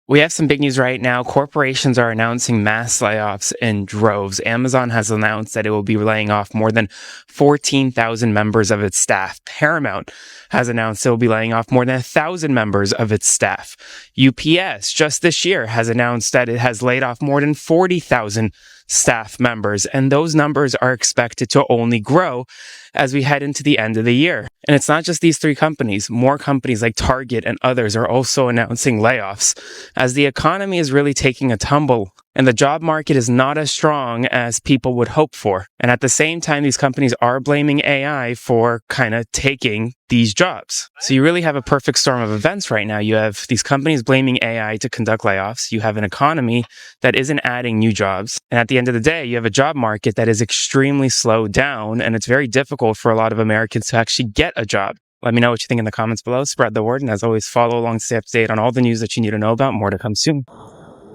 We have some big news right now. Corporations are announcing mass layoffs in droves. Amazon has announced that it will be laying off more than 14,000 members of its staff. Paramount has announced it will be laying off more than 1,000 members of its staff. UPS just this year has announced that it has laid off more than 40,000 staff members, and those numbers are expected to only grow as we head into the end of the year. And it's not just these three companies. More companies like Target and others are also announcing layoffs as the economy is really taking a tumble and the job market is not as strong as people would hope for. And at the same time, these companies are blaming AI for kind of taking these jobs. So you really have a perfect storm of events right now. You have these companies blaming AI to conduct layoffs. You have an economy that isn't adding new jobs. And at the end of the day, you have a job market that is extremely slowed down, and it's very difficult for a lot of Americans to actually get a job. Let me know what you think in the comments below. Spread the word. And as always, follow along to stay up to date on all the news that you need to know about. More to come soon.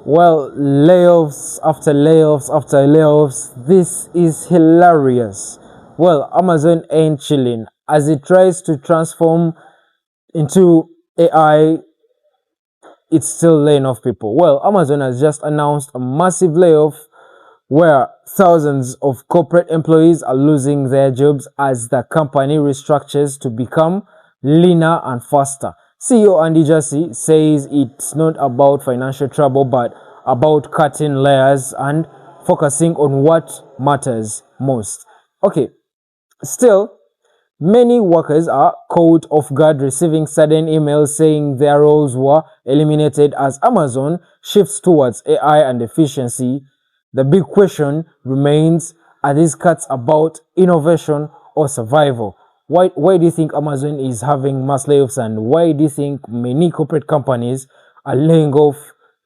Well, layoffs after layoffs after layoffs. This is hilarious. Well, Amazon ain't chilling. As it tries to transform into AI, it's still laying off people. Well, Amazon has just announced a massive layoff where thousands of corporate employees are losing their jobs as the company restructures to become leaner and faster. CEO Andy Jassy says it's not about financial trouble, but about cutting layers and focusing on what matters most. Okay, still, many workers are caught off guard receiving sudden emails saying their roles were eliminated as Amazon shifts towards AI and efficiency. The big question remains, are these cuts about innovation or survival? Why do you think Amazon is having mass layoffs, and why do you think many corporate companies are laying off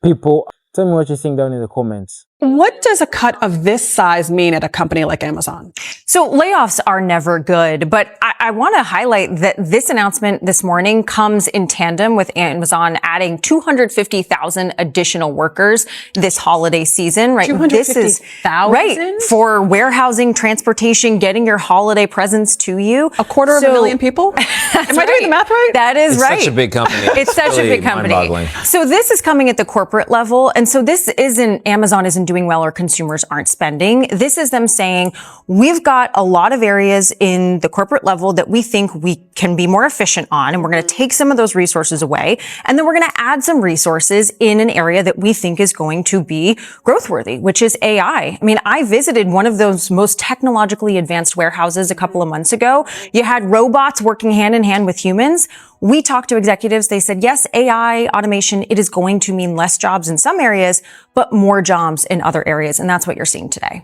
people? Tell me what you think down in the comments. What does a cut of this size mean at a company like Amazon? So layoffs are never good, but I want to highlight that this announcement this morning comes in tandem with Amazon adding 250,000 additional workers this holiday season, right? 250,000? Right, for warehousing, transportation, getting your holiday presents to you. A quarter of a million people? Am I doing the math right? That is right. It's such a big company. It's such really a big company. Mind-boggling. So this is coming at the corporate level. And so this isn't, Amazon isn't doing well or consumers aren't spending. This is them saying, we've got a lot of areas in the corporate level that we think we can be more efficient on, and we're going to take some of those resources away, and then we're going to add some resources in an area that we think is going to be growth worthy, which is AI. I mean, I visited one of those most technologically advanced warehouses a couple of months ago. You had robots working hand in hand with humans. We talked to executives. They said, yes, AI, automation, it is going to mean less jobs in some areas, but more jobs in other areas. And that's what you're seeing today.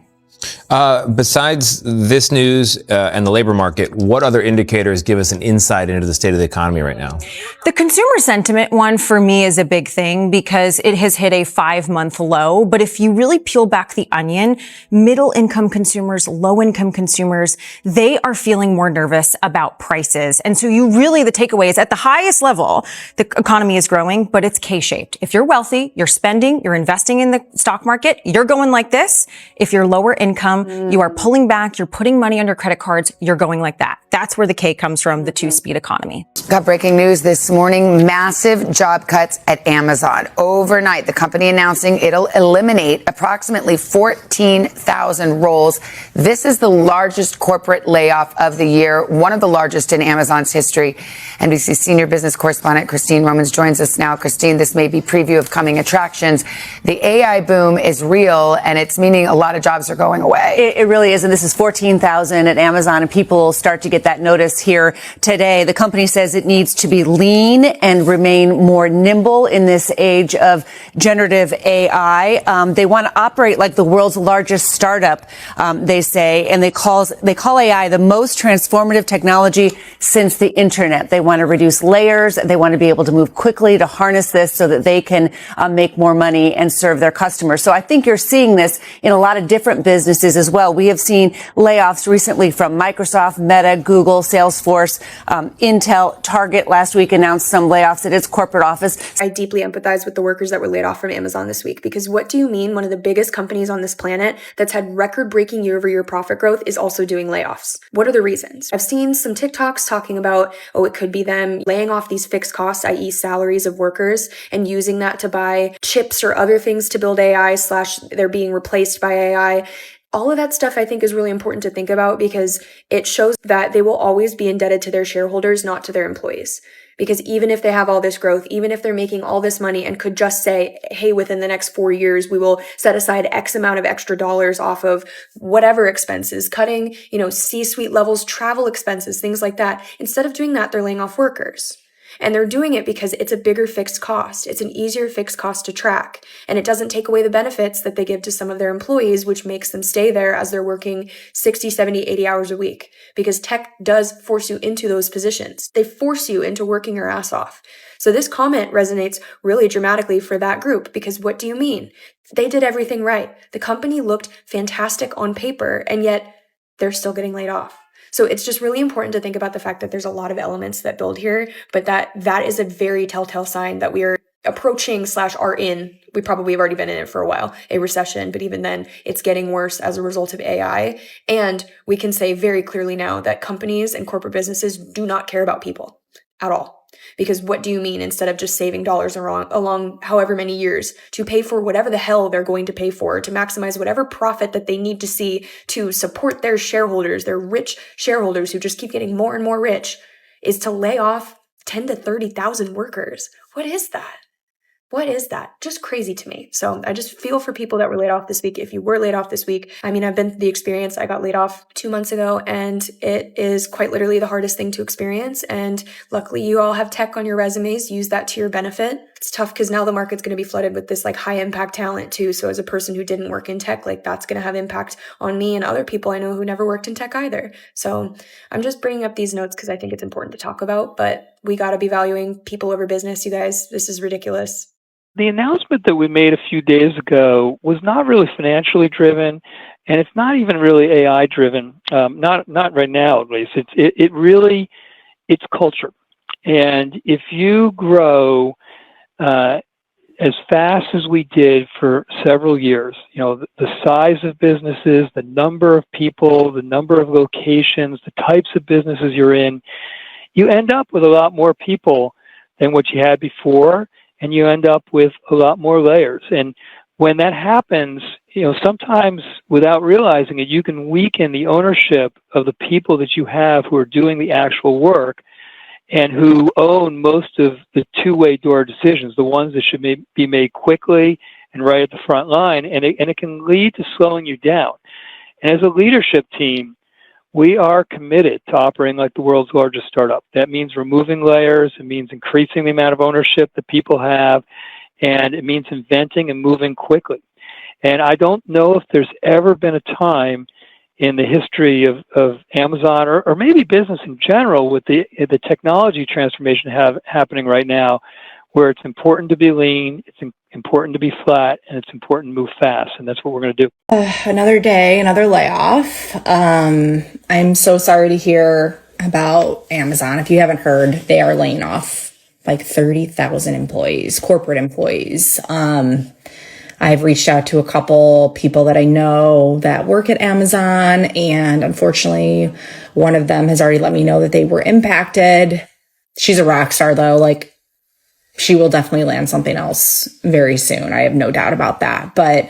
Besides this news and the labor market, what other indicators give us an insight into the state of the economy right now? The consumer sentiment one for me is a big thing because it has hit a 5-month low. But if you really peel back the onion, middle income consumers, low income consumers, they are feeling more nervous about prices. And so you really, the takeaway is at the highest level, the economy is growing, but it's K-shaped. If you're wealthy, you're spending, you're investing in the stock market, you're going like this. If you're lower income, you are pulling back, you're putting money under credit cards, you're going like that. That's where the K comes from, the two-speed economy. Got breaking news this morning, massive job cuts at Amazon. Overnight, the company announcing it'll eliminate approximately 14,000 roles. This is the largest corporate layoff of the year, one of the largest in Amazon's history. NBC senior business correspondent Christine Romans joins us now. Christine, this may be preview of coming attractions. The AI boom is real, and it's meaning a lot of jobs are going away. It really is, and this is 14,000 at Amazon, and people will start to get that notice here today. The company says it needs to be lean and remain more nimble in this age of generative AI. They want to operate like the world's largest startup, they say, and they call AI the most transformative technology since the internet. They want to reduce layers. They want to be able to move quickly to harness this so that they can make more money and serve their customers. So I think you're seeing this in a lot of different businesses. businesses as well. We have seen layoffs recently from Microsoft, Meta, Google, Salesforce, Intel, Target last week announced some layoffs at its corporate office. I deeply empathize with the workers that were laid off from Amazon this week, because what do you mean one of the biggest companies on this planet that's had record-breaking year-over-year profit growth is also doing layoffs? What are the reasons? I've seen some TikToks talking about, it could be them laying off these fixed costs, i.e. salaries of workers, and using that to buy chips or other things to build AI / they're being replaced by AI. All of that stuff I think is really important to think about, because it shows that they will always be indebted to their shareholders, not to their employees. Because even if they have all this growth, even if they're making all this money and could just say, hey, within the next 4 years, we will set aside X amount of extra dollars off of whatever expenses, cutting, C-suite levels, travel expenses, things like that. Instead of doing that, they're laying off workers. And they're doing it because it's a bigger fixed cost. It's an easier fixed cost to track. And it doesn't take away the benefits that they give to some of their employees, which makes them stay there as they're working 60, 70, 80 hours a week. Because tech does force you into those positions. They force you into working your ass off. So this comment resonates really dramatically for that group, because what do you mean? They did everything right. The company looked fantastic on paper, and yet they're still getting laid off. So it's just really important to think about the fact that there's a lot of elements that build here, but that is a very telltale sign that we are approaching / are in, we probably have already been in it for a while, a recession, but even then it's getting worse as a result of AI. And we can say very clearly now that companies and corporate businesses do not care about people at all. Because what do you mean, instead of just saving dollars along however many years to pay for whatever the hell they're going to pay for, to maximize whatever profit that they need to see to support their shareholders, their rich shareholders who just keep getting more and more rich, is to lay off 10 to 30,000 workers? What is that? What is that? Just crazy to me. So I just feel for people that were laid off this week. If you were laid off this week, I mean, I've been through the experience. I got laid off 2 months ago, and it is quite literally the hardest thing to experience. And luckily you all have tech on your resumes. Use that to your benefit. It's tough because now the market's going to be flooded with this high impact talent too. So as a person who didn't work in tech, that's going to have impact on me and other people I know who never worked in tech either. So I'm just bringing up these notes because I think it's important to talk about, but we got to be valuing people over business, you guys. This is ridiculous. The announcement that we made a few days ago was not really financially driven, and it's not even really AI driven. Not right now, at least. It's culture. And if you grow as fast as we did for several years, the size of businesses, the number of people, the number of locations, the types of businesses you're in, you end up with a lot more people than what you had before. And you end up with a lot more layers. And when that happens, sometimes without realizing it, you can weaken the ownership of the people that you have who are doing the actual work and who own most of the two-way door decisions, the ones that should be made quickly and right at the front line. And it can lead to slowing you down. And as a leadership team, we are committed to operating like the world's largest startup. That means removing layers. It means increasing the amount of ownership that people have. And it means inventing and moving quickly. And I don't know if there's ever been a time in the history of Amazon or maybe business in general with the technology transformation happening right now, where it's important to be lean, it's important to be flat, and it's important to move fast. And that's what we're going to do. Another day, another layoff. I'm so sorry to hear about Amazon. If you haven't heard, they are laying off 30,000 employees, corporate employees. I've reached out to a couple people that I know that work at Amazon, and unfortunately, one of them has already let me know that they were impacted. She's a rock star, though. She will definitely land something else very soon. I have no doubt about that. But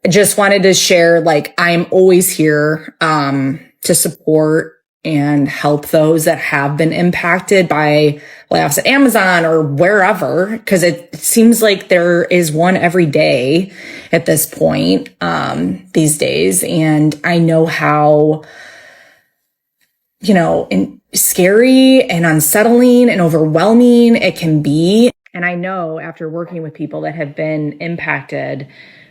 I just wanted to share, I'm always here to support and help those that have been impacted by layoffs at Amazon or wherever, because it seems like there is one every day at this point these days. And I know how, scary and unsettling and overwhelming it can be. And I know after working with people that have been impacted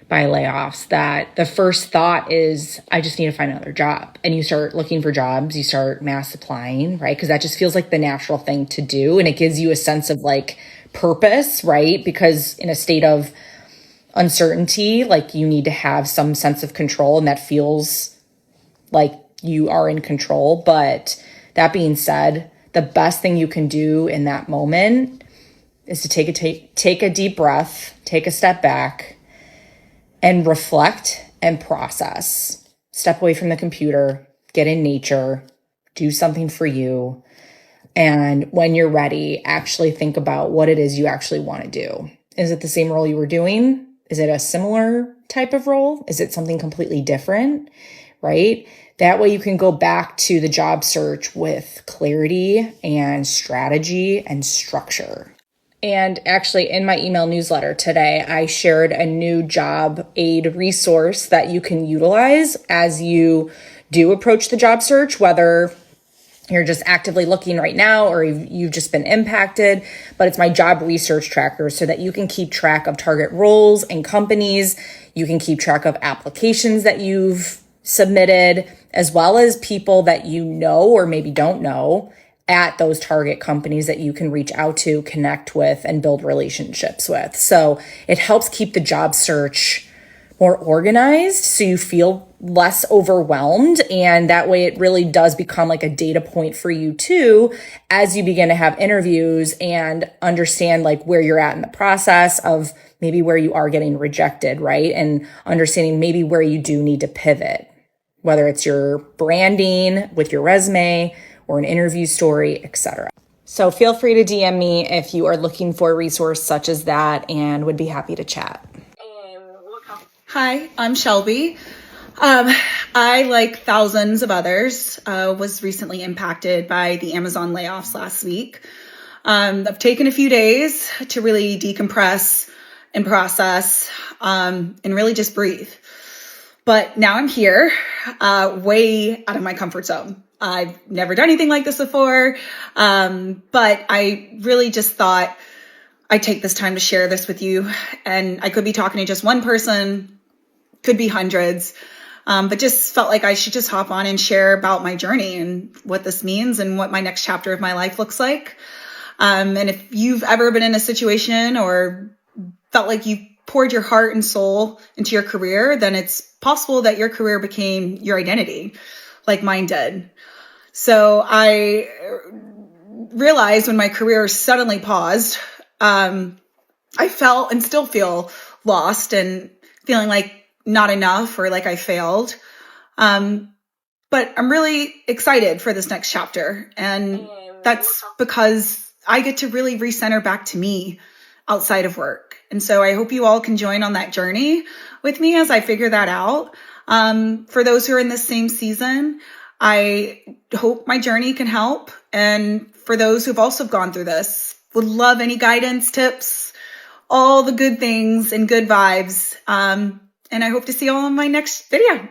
by layoffs that the first thought is, I just need to find another job. And you start looking for jobs, you start mass applying, right? Because that just feels like the natural thing to do. And it gives you a sense of purpose, right? Because in a state of uncertainty, like you need to have some sense of control, and that feels like you are in control. But that being said, the best thing you can do in that moment is to take a deep breath, take a step back, and reflect and process. Step away from the computer, get in nature, do something for you. And when you're ready, actually think about what it is you actually want to do. Is it the same role you were doing? Is it a similar type of role? Is it something completely different? Right? That way you can go back to the job search with clarity and strategy and structure. And actually, in my email newsletter today, I shared a new job aid resource that you can utilize as you do approach the job search, whether you're just actively looking right now or you've just been impacted. But it's my job research tracker so that you can keep track of target roles and companies. You can keep track of applications that you've submitted, as well as people that you know or maybe don't know at those target companies that you can reach out to, connect with, and build relationships with. So it helps keep the job search more organized so you feel less overwhelmed. And that way it really does become like a data point for you too, as you begin to have interviews and understand like where you're at in the process of maybe where you are getting rejected, right? And understanding maybe where you do need to pivot, whether it's your branding with your resume or an interview story, etc. So feel free to DM me if you are looking for a resource such as that and would be happy to chat. Hi, I'm Shelby. I, like thousands of others, was recently impacted by the Amazon layoffs last week. I've taken a few days to really decompress and process, and really just breathe. But now I'm here, way out of my comfort zone. I've never done anything like this before, but I really just thought I'd take this time to share this with you. And I could be talking to just one person, could be hundreds, but just felt like I should just hop on and share about my journey and what this means and what my next chapter of my life looks like. And if you've ever been in a situation or felt like you poured your heart and soul into your career, then it's possible that your career became your identity, like mine did. So I realized when my career suddenly paused, I felt and still feel lost and feeling like not enough or like I failed. But I'm really excited for this next chapter. And that's because I get to really recenter back to me outside of work. And so I hope you all can join on that journey with me as I figure that out. For those who are in the same season, I hope my journey can help. And for those who've also gone through this, would love any guidance, tips, all the good things and good vibes. And I hope to see you all in my next video.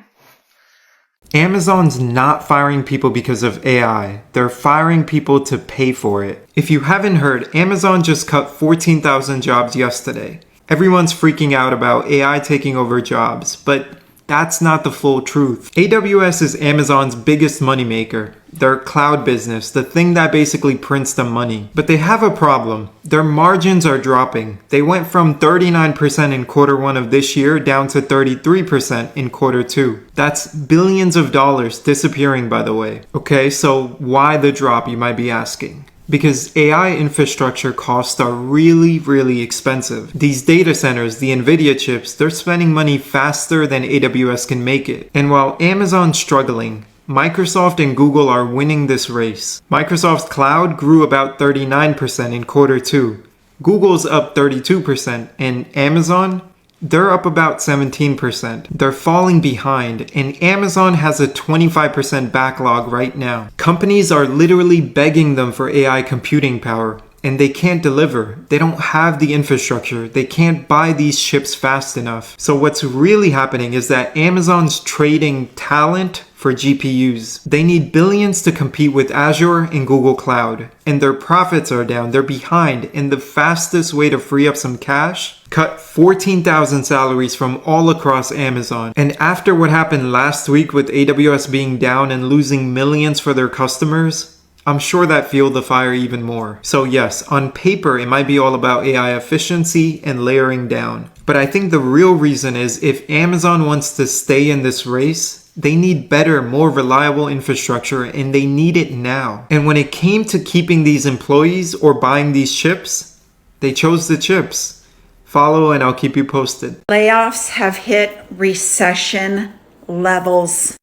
Amazon's not firing people because of AI. They're firing people to pay for it. If you haven't heard, Amazon just cut 14,000 jobs yesterday. Everyone's freaking out about AI taking over jobs, but that's not the full truth. AWS is Amazon's biggest moneymaker. Their cloud business, the thing that basically prints them money. But they have a problem. Their margins are dropping. They went from 39% in quarter one of this year down to 33% in quarter two. That's billions of dollars disappearing, by the way. Okay, so why the drop, you might be asking? Because AI infrastructure costs are really, really expensive. These data centers, the NVIDIA chips, they're spending money faster than AWS can make it. And while Amazon's struggling, Microsoft and Google are winning this race. Microsoft's cloud grew about 39% in quarter two. Google's up 32%, and Amazon, they're up about 17%. They're falling behind, and Amazon has a 25% backlog right now. Companies are literally begging them for AI computing power, and they can't deliver. They don't have the infrastructure. They can't buy these chips fast enough. So what's really happening is that Amazon's trading talent for GPUs. They need billions to compete with Azure and Google Cloud, and their profits are down. They're behind, and the fastest way to free up some cash, cut 14,000 salaries from all across Amazon. And after what happened last week with AWS being down and losing millions for their customers, I'm sure that fueled the fire even more. So yes, on paper, it might be all about AI efficiency and layering down. But I think the real reason is if Amazon wants to stay in this race, they need better, more reliable infrastructure, and they need it now. And when it came to keeping these employees or buying these chips, they chose the chips. Follow and I'll keep you posted. Layoffs have hit recession levels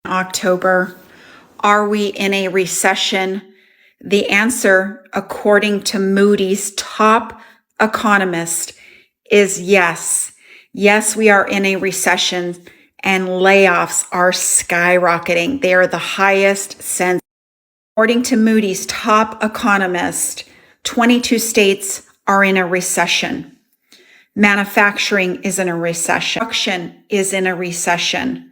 in October. Are we in a recession? The answer, according to Moody's top economist, is yes. Yes, we are in a recession and layoffs are skyrocketing. They are the highest since. According to Moody's top economist, 22 states are in a recession. Manufacturing is in a recession. Construction is in a recession.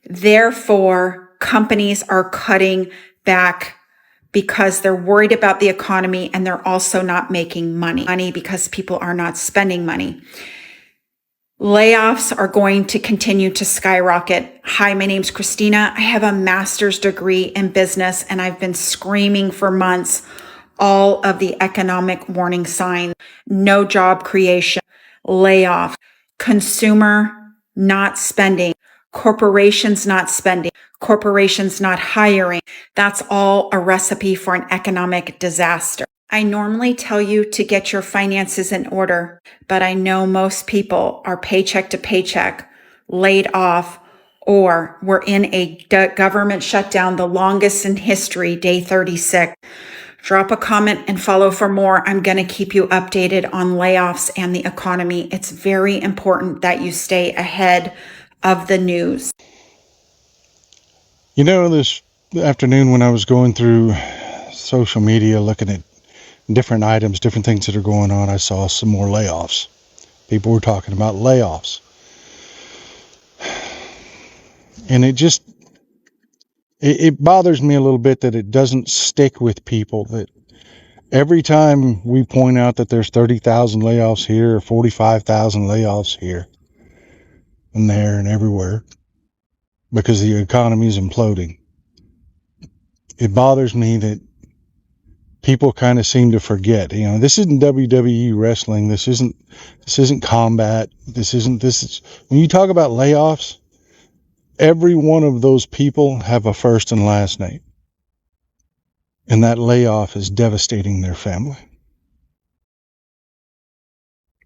Therefore, companies are cutting back because they're worried about the economy and they're also not making money because people are not spending money. Layoffs are going to continue to skyrocket. Hi, my name's Christina. I have a master's degree in business and I've been screaming for months all of the economic warning signs. No job creation, layoff, consumer not spending, corporations not spending, corporations not hiring. That's all a recipe for an economic disaster. I normally tell you to get your finances in order, but I know most people are paycheck to paycheck, laid off, or we're in a government shutdown, the longest in history, day 36. Drop a comment and follow for more. I'm going to keep you updated on layoffs and the economy. It's very important that you stay ahead of the news. You know, this afternoon when I was going through social media, looking at different items, different things that are going on, I saw some more layoffs. People were talking about layoffs. And it bothers me a little bit that it doesn't stick with people, that every time we point out that there's 30,000 layoffs here or 45,000 layoffs here and there and everywhere because the economy is imploding. It bothers me that people kind of seem to forget, you know, this isn't WWE wrestling. This isn't combat. This is when you talk about layoffs, every one of those people have a first and last name. And that layoff is devastating their family.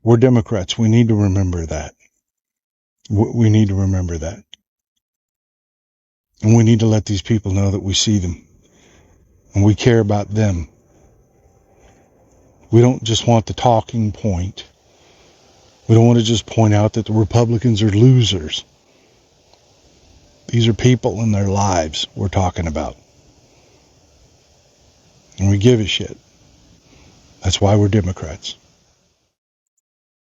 We're Democrats. We need to remember that. We need to remember that. And we need to let these people know that we see them and we care about them. We don't just want the talking point. We don't want to just point out that the Republicans are losers. These are people in their lives we're talking about. And we give a shit. That's why we're Democrats.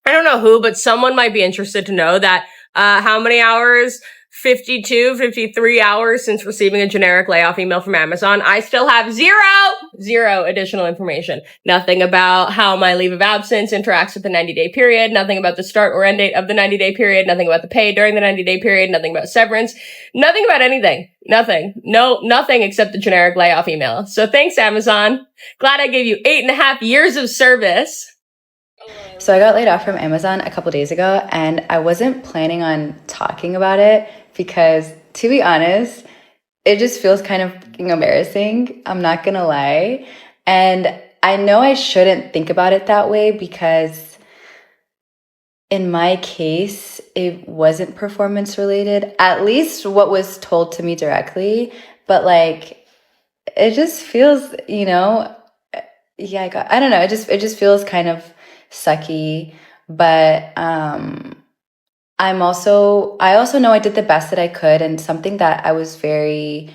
I don't know who, but someone might be interested to know that how many hours? 53 hours since receiving a generic layoff email from Amazon. I still have zero additional information. Nothing about how my leave of absence interacts with the 90-day period. Nothing about the start or end date of the 90-day period. Nothing about the pay during the 90-day period. Nothing about severance. Nothing about anything. Nothing. No, nothing except the generic layoff email. So thanks, Amazon. Glad I gave you 8.5 years of service. So I got laid off from Amazon a couple days ago, and I wasn't planning on talking about it because, to be honest, it just feels kind of embarrassing. I'm not gonna lie. And I know I shouldn't think about it that way because in my case, it wasn't performance related, at least what was told to me directly. But like, it just feels, you know, I don't know. It just feels kind of sucky, but I also know I did the best that I could, and something that I was very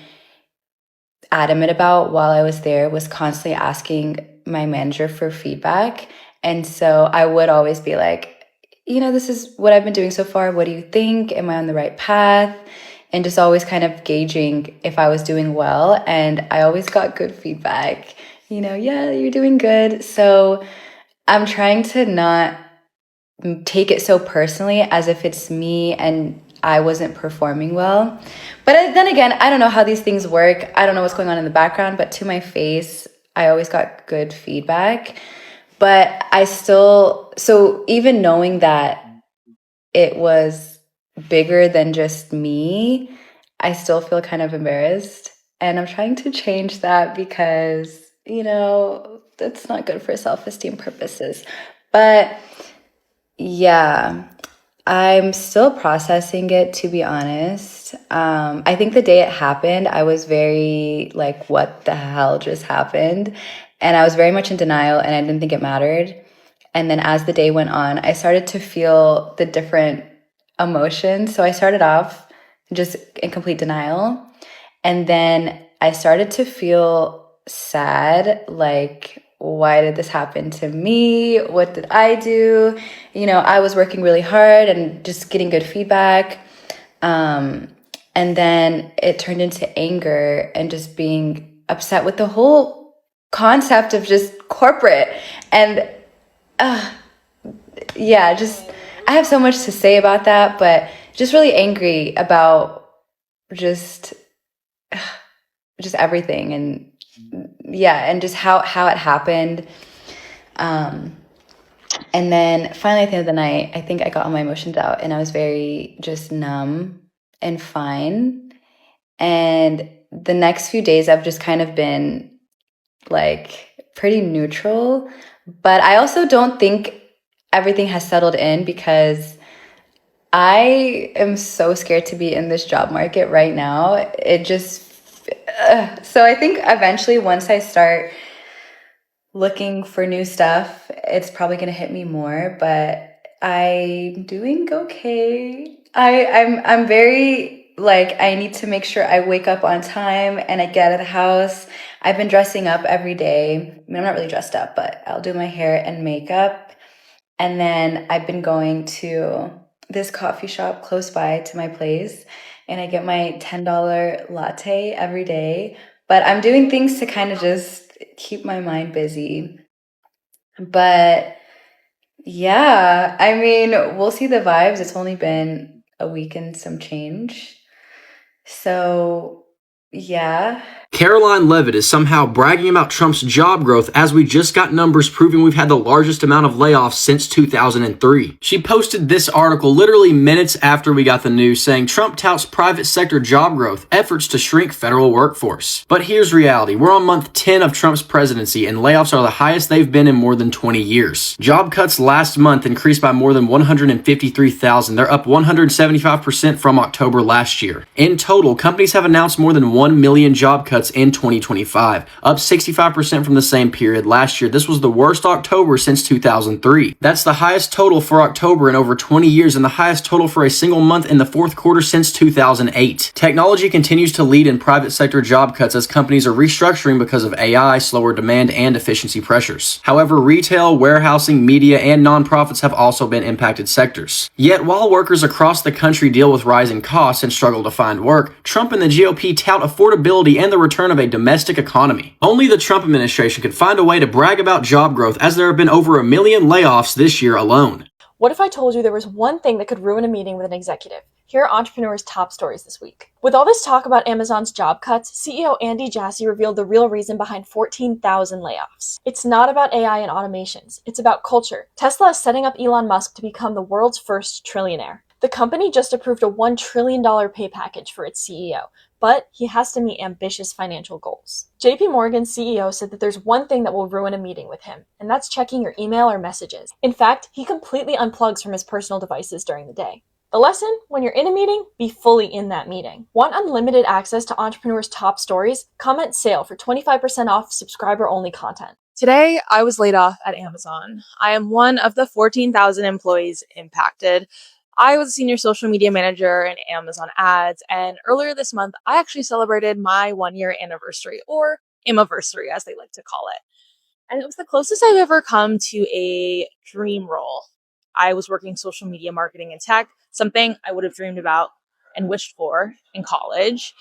adamant about while I was there was constantly asking my manager for feedback. And so I would always be like, you know, this is what I've been doing so far. What do you think? Am I on the right path? And just always kind of gauging if I was doing well. And I always got good feedback. You know, yeah, you're doing good. So I'm trying to not take it so personally as if it's me and I wasn't performing well. But then again, I don't know how these things work. I don't know what's going on in the background, but to my face, I always got good feedback. But I still, so even knowing that it was bigger than just me, I still feel kind of embarrassed. And I'm trying to change that because, it's not good for self-esteem purposes. But yeah, I'm still processing it, to be honest. I think the day it happened, I was very like, what the hell just happened? And I was very much in denial and I didn't think it mattered. And then as the day went on, I started to feel the different emotions. So I started off just in complete denial. And then I started to feel sad, like, why did this happen to me? What did I do? I was working really hard and just getting good feedback. And then it turned into anger and just being upset with the whole concept of just corporate. And I have so much to say about that, but just really angry about just everything. And and just how it happened. And then finally at the end of the night, I think I got all my emotions out and I was very just numb and fine. And the next few days I've just kind of been like pretty neutral, but I also don't think everything has settled in because I am so scared to be in this job market right now. It just, so I think eventually once I start looking for new stuff, it's probably going to hit me more, but I'm doing okay. I'm very like, I need to make sure I wake up on time and I get out of the house. I've been dressing up every day. I mean, I'm not really dressed up, but I'll do my hair and makeup. And then I've been going to this coffee shop close by to my place and I get my $10 latte every day. But I'm doing things to kind of just keep my mind busy. But yeah, I mean, we'll see the vibes. It's only been a week and some change. So yeah. Caroline Levitt is somehow bragging about Trump's job growth as we just got numbers proving we've had the largest amount of layoffs since 2003. She posted this article literally minutes after we got the news saying Trump touts private sector job growth, efforts to shrink federal workforce. But here's reality. We're on month 10 of Trump's presidency and layoffs are the highest they've been in more than 20 years. Job cuts last month increased by more than 153,000. They're up 175% from October last year. In total, companies have announced more than 1 million job cuts in 2025, up 65% from the same period last year. This was the worst October since 2003. That's the highest total for October in over 20 years and the highest total for a single month in the fourth quarter since 2008. Technology continues to lead in private sector job cuts as companies are restructuring because of AI, slower demand, and efficiency pressures. However, retail, warehousing, media, and nonprofits have also been impacted sectors. Yet, while workers across the country deal with rising costs and struggle to find work, Trump and the GOP tout affordability and the return of a domestic economy. Only the Trump administration could find a way to brag about job growth as there have been over 1 million layoffs this year alone. What if I told you there was one thing that could ruin a meeting with an executive? Here are Entrepreneur's top stories this week. With all this talk about Amazon's job cuts, CEO Andy Jassy revealed the real reason behind 14,000 layoffs. It's not about AI and automations. It's about culture. Tesla is setting up Elon Musk to become the world's first trillionaire. The company just approved a $1 trillion pay package for its CEO, but he has to meet ambitious financial goals. JP Morgan's CEO said that there's one thing that will ruin a meeting with him, and that's checking your email or messages. In fact, he completely unplugs from his personal devices during the day. The lesson? When you're in a meeting, be fully in that meeting. Want unlimited access to Entrepreneur's top stories? Comment SALE for 25% off subscriber-only content. Today, I was laid off at Amazon. I am one of the 14,000 employees impacted. I was a senior social media manager in Amazon ads, and earlier this month, I actually celebrated my 1-year anniversary, or Imiversary as they like to call it. And it was the closest I've ever come to a dream role. I was working social media marketing and tech, something I would have dreamed about and wished for in college.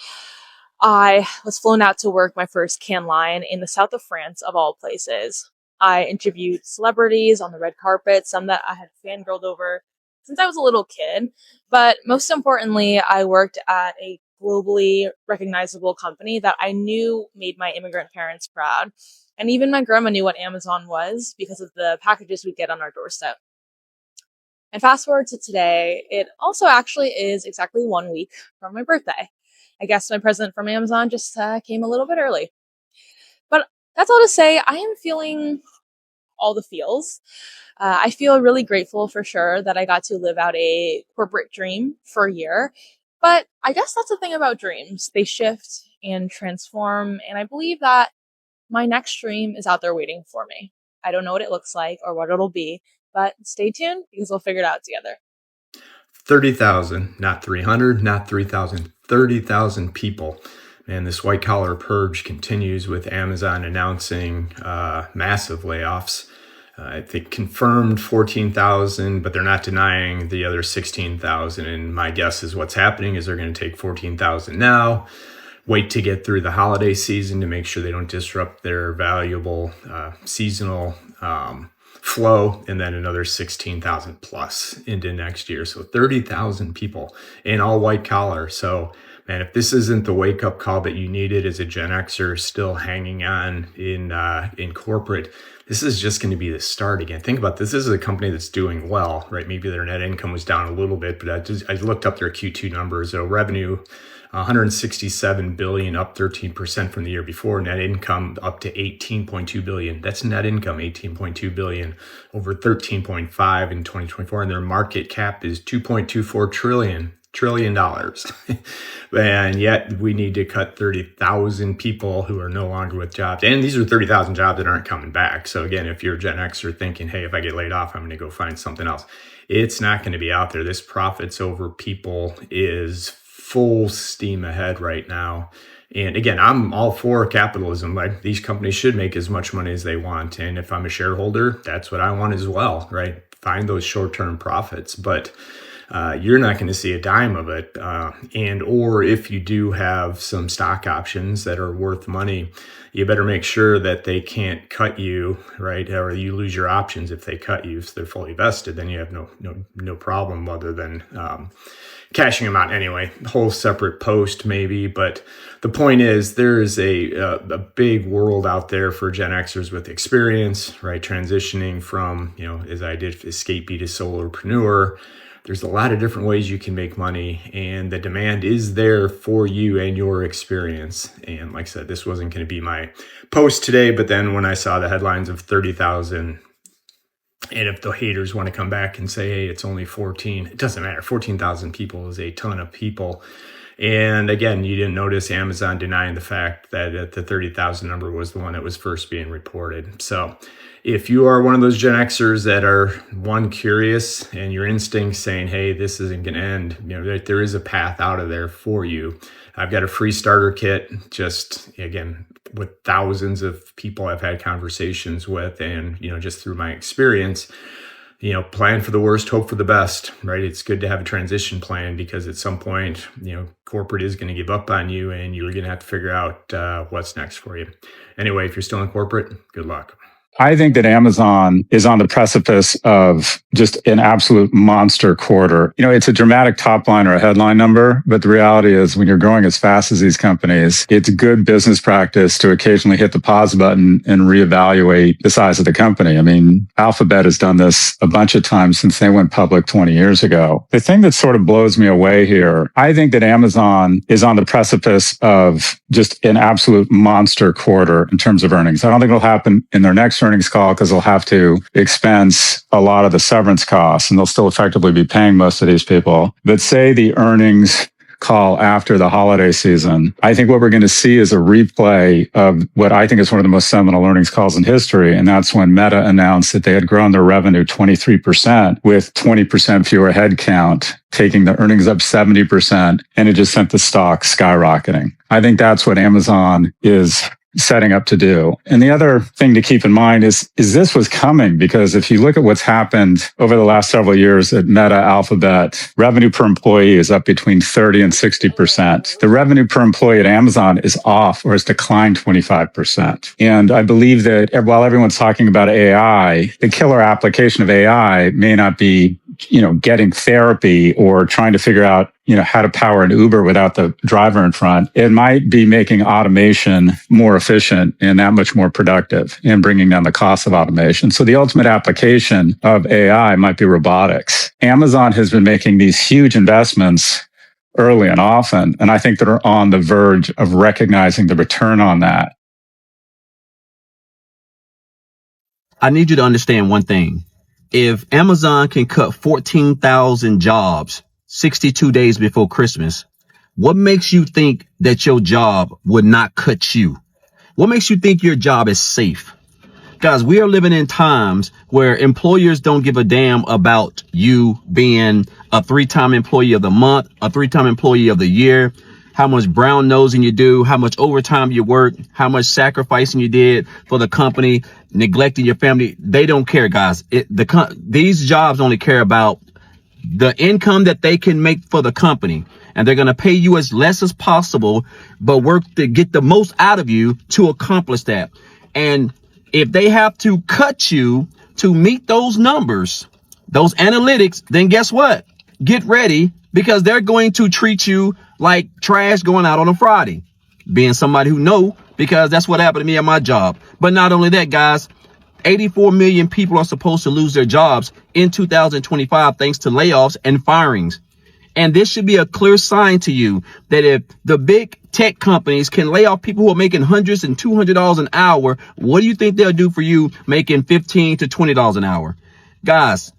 I was flown out to work my first Cannes Lion in the south of France, of all places. I interviewed celebrities on the red carpet, some that I had fangirled over, since I was a little kid. But most importantly, I worked at a globally recognizable company that I knew made my immigrant parents proud. And even my grandma knew what Amazon was because of the packages we get on our doorstep. And fast forward to today, it also actually is exactly 1 week from my birthday. I guess my present from Amazon just came a little bit early. But that's all to say, I am feeling all the feels. I feel really grateful for sure that I got to live out a corporate dream for a year. But I guess that's the thing about dreams. They shift and transform. And I believe that my next dream is out there waiting for me. I don't know what it looks like or what it'll be, but stay tuned because we'll figure it out together. 30,000, not 300, not 3,000, 30,000 people. Man, this white collar purge continues with Amazon announcing massive layoffs. I think confirmed 14,000, but they're not denying the other 16,000. And my guess is what's happening is they're going to take 14,000 now, wait to get through the holiday season to make sure they don't disrupt their valuable seasonal flow, and then another 16,000 plus into next year. So 30,000 people in all white collar. So man, if this isn't the wake up call that you needed as a Gen Xer still hanging on in corporate, this is just going to be the start again. Think about this. This is a company that's doing well, right? Maybe their net income was down a little bit, but I looked up their Q2 numbers. So revenue, 167 billion, up 13% from the year before. Net income up to 18.2 billion. That's net income, 18.2 billion, over 13.5 in 2024. And their market cap is $2.24 trillion dollars. And yet we need to cut 30,000 people who are no longer with jobs. And these are 30,000 jobs that aren't coming back. So again, if you're Gen Xer thinking, hey, if I get laid off, I'm going to go find something else. It's not going to be out there. This profits over people is full steam ahead right now. And again, I'm all for capitalism. Like, these companies should make as much money as they want. And if I'm a shareholder, that's what I want as well, right? Find those short-term profits. But you're not going to see a dime of it. And or if you do have some stock options that are worth money, you better make sure that they can't cut you, right? Or you lose your options if they cut you. If they're fully vested, then you have no problem other than cashing them out anyway. Whole separate post maybe. But the point is, there is a big world out there for Gen Xers with experience, right? Transitioning from, as I did, escapee to solopreneur. There's a lot of different ways you can make money, and the demand is there for you and your experience. And like I said, this wasn't going to be my post today, but then when I saw the headlines of 30,000, and if the haters want to come back and say, hey, it's only 14, it doesn't matter. 14,000 people is a ton of people. And again, you didn't notice Amazon denying the fact that the 30,000 number was the one that was first being reported. So if you are one of those Gen Xers that are curious and your instincts saying, hey, this isn't going to end, there is a path out of there for you. I've got a free starter kit, just again, with thousands of people I've had conversations with, and, just through my experience, plan for the worst, hope for the best, right? It's good to have a transition plan, because at some point, corporate is going to give up on you and you're going to have to figure out what's next for you. Anyway, if you're still in corporate, good luck. I think that Amazon is on the precipice of just an absolute monster quarter. It's a dramatic top line or a headline number, but the reality is when you're growing as fast as these companies, it's good business practice to occasionally hit the pause button and reevaluate the size of the company. I mean, Alphabet has done this a bunch of times since they went public 20 years ago. The thing that sort of blows me away here, I think that Amazon is on the precipice of just an absolute monster quarter in terms of earnings. I don't think it'll happen in their next earnings call, because they'll have to expense a lot of the severance costs, and they'll still effectively be paying most of these people. But say the earnings call after the holiday season, I think what we're going to see is a replay of what I think is one of the most seminal earnings calls in history. And that's when Meta announced that they had grown their revenue 23% with 20% fewer headcount, taking the earnings up 70%, and it just sent the stock skyrocketing. I think that's what Amazon is setting up to do. And the other thing to keep in mind is this was coming, because if you look at what's happened over the last several years at Meta, Alphabet, revenue per employee is up between 30 and 60%. The revenue per employee at Amazon is off, or has declined 25%. And I believe that while everyone's talking about AI, the killer application of AI may not be getting therapy or trying to figure out, how to power an Uber without the driver in front. It might be making automation more efficient and that much more productive and bringing down the cost of automation. So the ultimate application of AI might be robotics. Amazon has been making these huge investments early and often, and I think they're on the verge of recognizing the return on that. I need you to understand one thing. If Amazon can cut 14,000 jobs 62 days before Christmas, what makes you think that your job would not cut you? What makes you think your job is safe? Guys, we are living in times where employers don't give a damn about you being a 3-time employee of the month, a 3-time employee of the year, how much brown nosing you do, how much overtime you work, how much sacrificing you did for the company, neglecting your family. They don't care, guys. These jobs only care about the income that they can make for the company. And they're going to pay you as less as possible, but work to get the most out of you to accomplish that. And if they have to cut you to meet those numbers, those analytics, then guess what? Get ready, because they're going to treat you like trash going out on a Friday. Being somebody who know, because that's what happened to me at my job. But not only that, guys, 84 million people are supposed to lose their jobs in 2025 thanks to layoffs and firings. And this should be a clear sign to you that if the big tech companies can lay off people who are making hundreds and $200 an hour, what do you think they'll do for you making $15 to $20 an hour? Guys,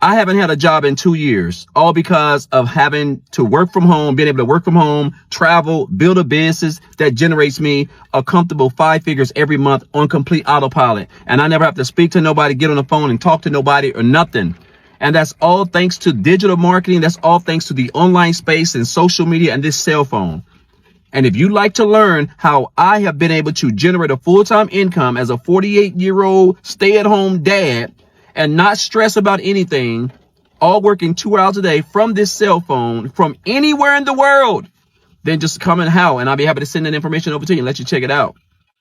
I haven't had a job in 2 years, all because of having to work from home, being able to work from home, travel, build a business that generates me a comfortable 5 figures every month on complete autopilot. And I never have to speak to nobody, get on the phone and talk to nobody or nothing. And that's all thanks to digital marketing. That's all thanks to the online space and social media and this cell phone. And if you'd like to learn how I have been able to generate a full-time income as a 48-year-old stay-at-home dad and not stress about anything, all working 2 hours a day from this cell phone from anywhere in the world, then just comment how, and I'll be happy to send that information over to you and let you check it out.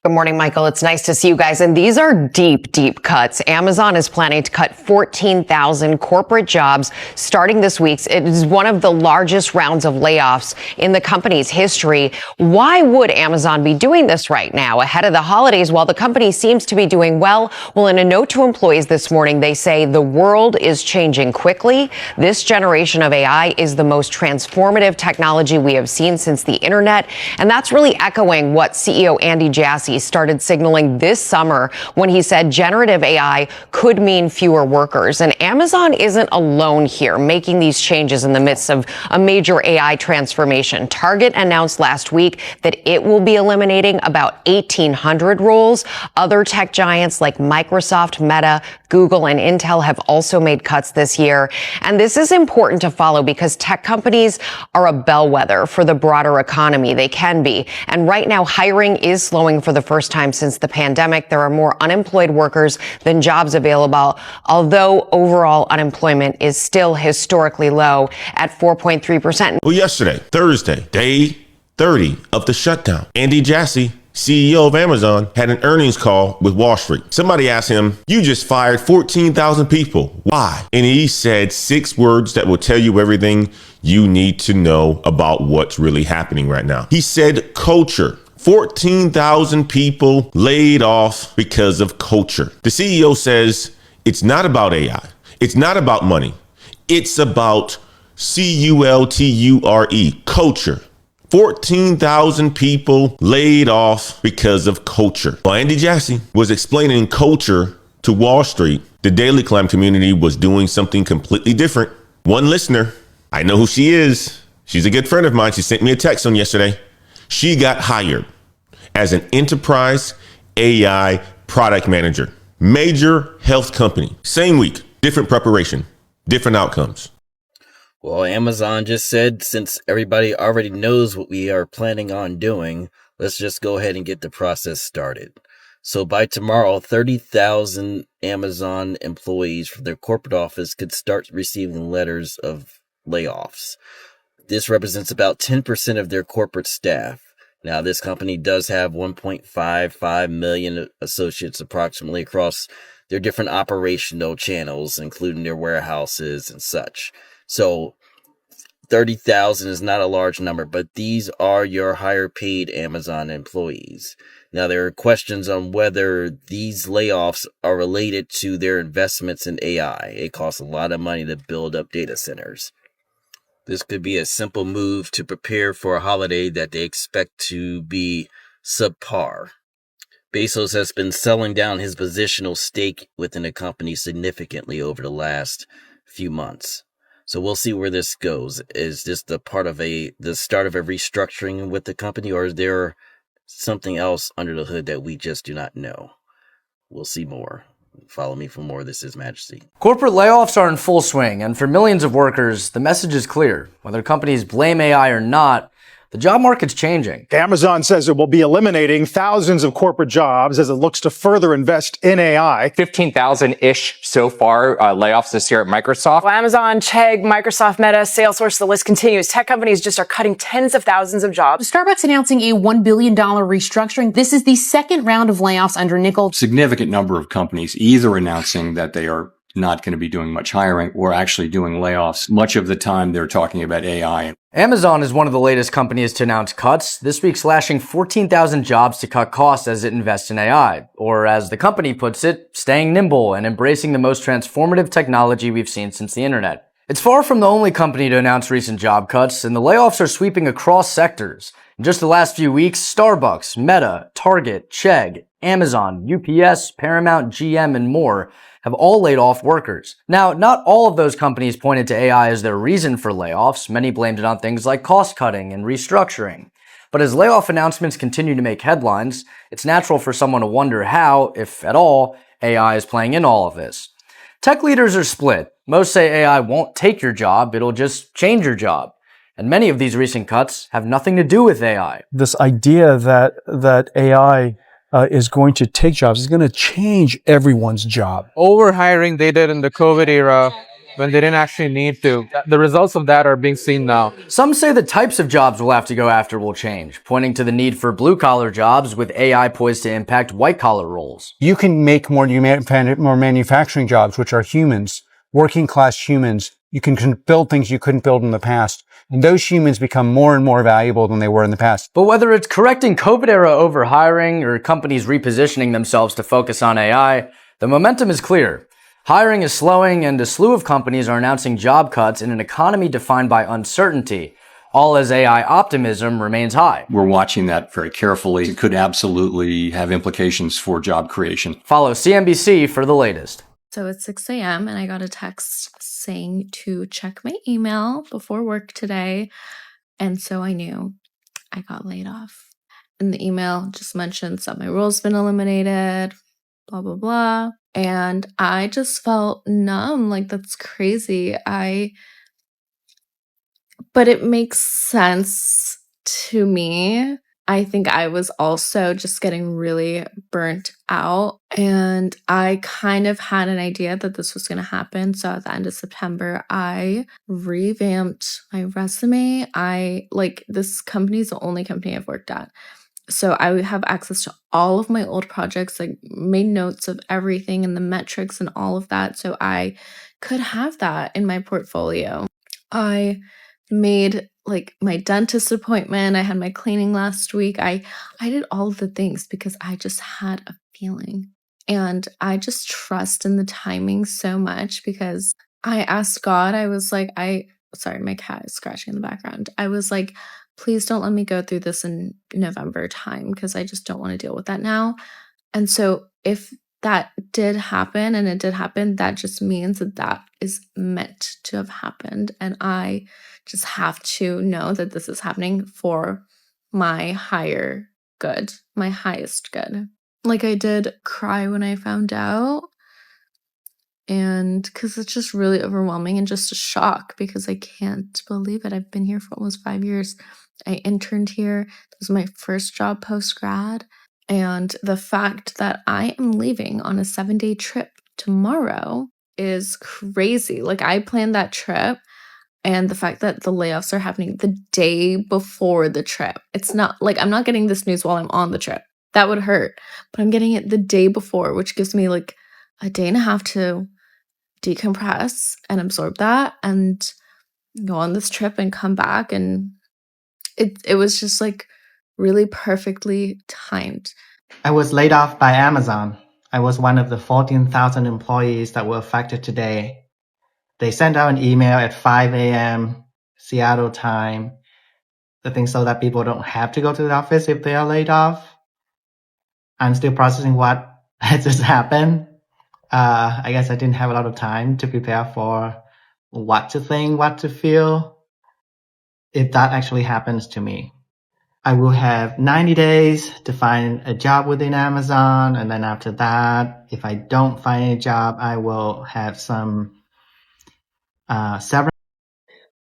Good morning, Michael. It's nice to see you guys. And these are deep, deep cuts. Amazon is planning to cut 14,000 corporate jobs starting this week. It is one of the largest rounds of layoffs in the company's history. Why would Amazon be doing this right now ahead of the holidays while the company seems to be doing well? Well, in a note to employees this morning, they say the world is changing quickly. This generation of AI is the most transformative technology we have seen since the internet. And that's really echoing what CEO Andy Jassy started signaling this summer when he said generative AI could mean fewer workers. And Amazon isn't alone here making these changes in the midst of a major AI transformation. Target announced last week that it will be eliminating about 1,800 roles. Other tech giants like Microsoft, Meta, Google, and Intel have also made cuts this year. And this is important to follow because tech companies are a bellwether for the broader economy. They can be. And right now, hiring is slowing for the first time since the pandemic. There are more unemployed workers than jobs available, although overall unemployment is still historically low at 4.3%. Well, yesterday, Thursday, day 30 of the shutdown, Andy Jassy, CEO of Amazon, had an earnings call with Wall Street. Somebody asked him, "You just fired 14,000 people. Why?" And he said 6 words that will tell you everything you need to know about what's really happening right now. He said culture. 14,000 people laid off because of culture. The CEO says it's not about AI. It's not about money. It's about culture, culture. 14,000 people laid off because of culture. While Andy Jassy was explaining culture to Wall Street, the Daily Climb community was doing something completely different. One listener, I know who she is. She's a good friend of mine. She sent me a text on yesterday. She got hired as an enterprise AI product manager, major health company. Same week, different preparation, different outcomes. Well, Amazon just said, since everybody already knows what we are planning on doing, let's just go ahead and get the process started. So by tomorrow, 30,000 Amazon employees from their corporate office could start receiving letters of layoffs. This represents about 10% of their corporate staff. Now, this company does have 1.55 million associates approximately across their different operational channels, including their warehouses and such. So 30,000 is not a large number, but these are your higher paid Amazon employees. Now, there are questions on whether these layoffs are related to their investments in AI. It costs a lot of money to build up data centers. This could be a simple move to prepare for a holiday that they expect to be subpar. Bezos has been selling down his positional stake within the company significantly over the last few months. So we'll see where this goes. Is this the start of a restructuring with the company, or is there something else under the hood that we just do not know? We'll see more. Follow me for more. This is Majesty. Corporate layoffs are in full swing, and for millions of workers, the message is clear. Whether companies blame AI or not, the job market's changing. Amazon says it will be eliminating thousands of corporate jobs as it looks to further invest in AI. 15,000-ish so far layoffs this year at Microsoft. Well, Amazon, Chegg, Microsoft, Meta, Salesforce, the list continues. Tech companies just are cutting tens of thousands of jobs. Starbucks announcing a $1 billion restructuring. This is the second round of layoffs under Nickel. Significant number of companies either announcing that they are not going to be doing much hiring or actually doing layoffs. Much of the time they're talking about AI. Amazon is one of the latest companies to announce cuts, this week slashing 14,000 jobs to cut costs as it invests in AI, or as the company puts it, staying nimble and embracing the most transformative technology we've seen since the internet. It's far from the only company to announce recent job cuts, and the layoffs are sweeping across sectors. In just the last few weeks, Starbucks, Meta, Target, Chegg, Amazon, UPS, Paramount, GM, and more have all laid off workers. Now, not all of those companies pointed to AI as their reason for layoffs. Many blamed it on things like cost cutting and restructuring. But as layoff announcements continue to make headlines, it's natural for someone to wonder how, if at all, AI is playing in all of this. Tech leaders are split. Most say AI won't take your job, it'll just change your job. And many of these recent cuts have nothing to do with AI. This idea that AI is going to take jobs, is going to change everyone's job. Overhiring they did in the COVID era when they didn't actually need to. The results of that are being seen now. Some say the types of jobs we'll have to go after will change, pointing to the need for blue-collar jobs with AI poised to impact white-collar roles. You can make more manufacturing jobs, which are humans, working-class humans. You can build things you couldn't build in the past. And those humans become more and more valuable than they were in the past. But whether it's correcting COVID-era overhiring or companies repositioning themselves to focus on AI, the momentum is clear. Hiring is slowing, and a slew of companies are announcing job cuts in an economy defined by uncertainty, all as AI optimism remains high. We're watching that very carefully. It could absolutely have implications for job creation. Follow CNBC for the latest. So it's 6 a.m. and I got a text saying to check my email before work today. And so I knew I got laid off. And the email just mentions that my role's been eliminated, blah, blah, blah. And I just felt numb. Like, that's crazy. But it makes sense to me. I think I was also just getting really burnt out, and I kind of had an idea that this was going to happen. So at the end of September, I revamped my resume. This company is the only company I've worked at. So I would have access to all of my old projects, like made notes of everything and the metrics and all of that. So I could have that in my portfolio. I made my dentist appointment. I had my cleaning last week. I did all of the things because I just had a feeling. And I just trust in the timing so much because I asked God, I was like, sorry, my cat is scratching in the background. I was like, please don't let me go through this in November time because I just don't want to deal with that now. And so if that did happen, and it did happen, that just means that is meant to have happened. And I just have to know that this is happening for my higher good, my highest good. I did cry when I found out. And because it's just really overwhelming and just a shock because I can't believe it. I've been here for almost 5 years. I interned here. This was my first job post-grad. And the fact that I am leaving on a 7-day trip tomorrow is crazy. I planned that trip, and the fact that the layoffs are happening the day before the trip. It's not I'm not getting this news while I'm on the trip. That would hurt. But I'm getting it the day before, which gives me a a day and a half to decompress and absorb that and go on this trip and come back. And it was just like really perfectly timed. I was laid off by Amazon. I was one of the 14,000 employees that were affected today. They sent out an email at 5 a.m. Seattle time. I think so that people don't have to go to the office if they are laid off. I'm still processing what has just happened. I guess I didn't have a lot of time to prepare for what to think, what to feel if that actually happens to me. I will have 90 days to find a job within Amazon. And then after that, if I don't find a job, I will have some severance.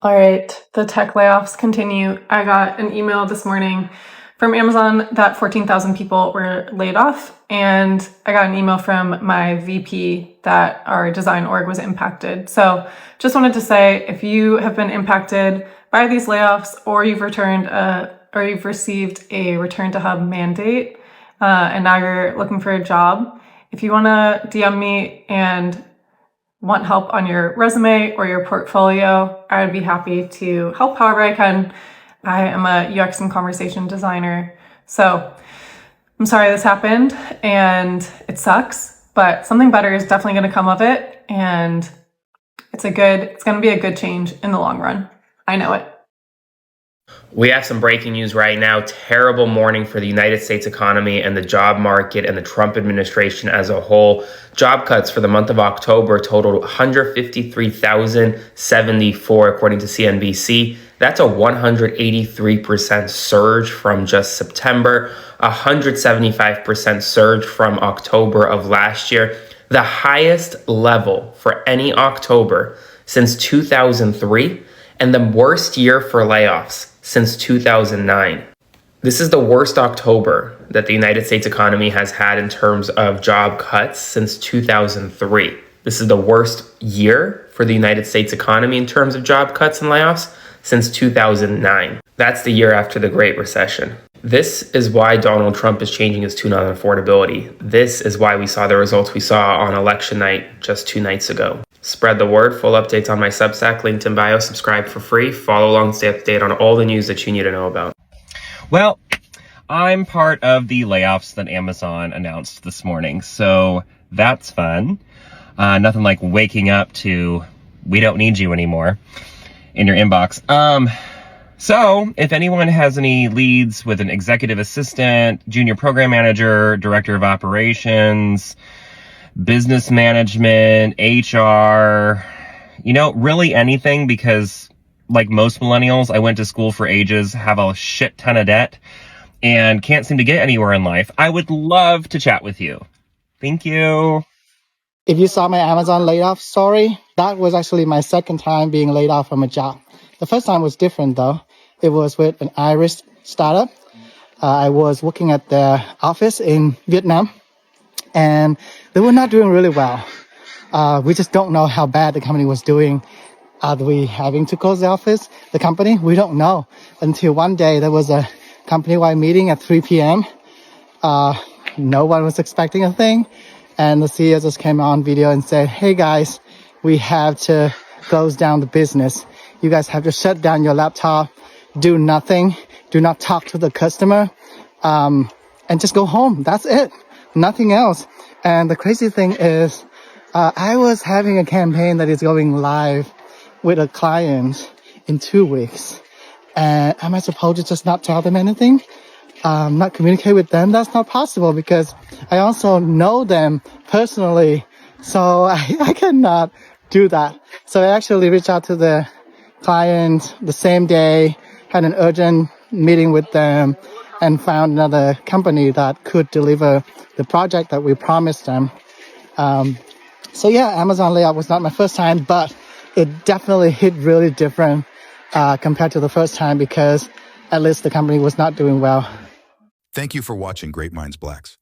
All right, the tech layoffs continue. I got an email this morning from Amazon that 14,000 people were laid off. And I got an email from my VP that our design org was impacted. So just wanted to say, if you have been impacted by these layoffs or you've received a return to hub mandate, and now you're looking for a job, if you want to DM me and want help on your resume or your portfolio, I would be happy to help however I can. I am a UX and conversation designer. So I'm sorry this happened and it sucks, but something better is definitely going to come of it. And it's going to be a good change in the long run. I know it. We have some breaking news right now. Terrible morning for the United States economy and the job market and the Trump administration as a whole. Job cuts for the month of October totaled 153,074, according to CNBC. That's a 183% surge from just September, 175% surge from October of last year, the highest level for any October since 2003, and the worst year for layoffs since 2009. This is the worst October that the United States economy has had in terms of job cuts since 2003. This is the worst year for the United States economy in terms of job cuts and layoffs since 2009. That's the year after the Great Recession. This is why Donald Trump is changing his tune on affordability. This is why we saw the results we saw on election night just 2 nights ago. Spread the word. Full updates on my Substack, linked in bio. Subscribe for free. Follow along, stay up to date on all the news that you need to know about. Well, I'm part of the layoffs that Amazon announced this morning, so that's fun. Nothing like waking up to, we don't need you anymore in your inbox. So if anyone has any leads with an executive assistant, junior program manager, director of operations, business management, HR, really anything, because like most millennials, I went to school for ages, have a shit ton of debt, and can't seem to get anywhere in life. I would love to chat with you. Thank you. If you saw my Amazon layoff story, that was actually my second time being laid off from a job. The first time was different though. It was with an Irish startup. I was working at their office in Vietnam, and they were not doing really well. We just don't know how bad the company was doing. Are we having to close the office, the company? We don't know. Until one day there was a company-wide meeting at 3 p.m. No one was expecting a thing. And the CEO just came on video and said, hey guys, we have to close down the business. You guys have to shut down your laptop, do nothing, do not talk to the customer, and just go home. That's it. Nothing else. And the crazy thing is, I was having a campaign that is going live with a client in 2 weeks. And am I supposed to just not tell them anything? Not communicate with them? That's not possible because I also know them personally. So I cannot do that. So I actually reached out to the client the same day, had an urgent meeting with them, and found another company that could deliver the project that we promised them. So yeah, Amazon layoff was not my first time, but it definitely hit really different compared to the first time because at least the company was not doing well. Thank you for watching Great Minds Blacks.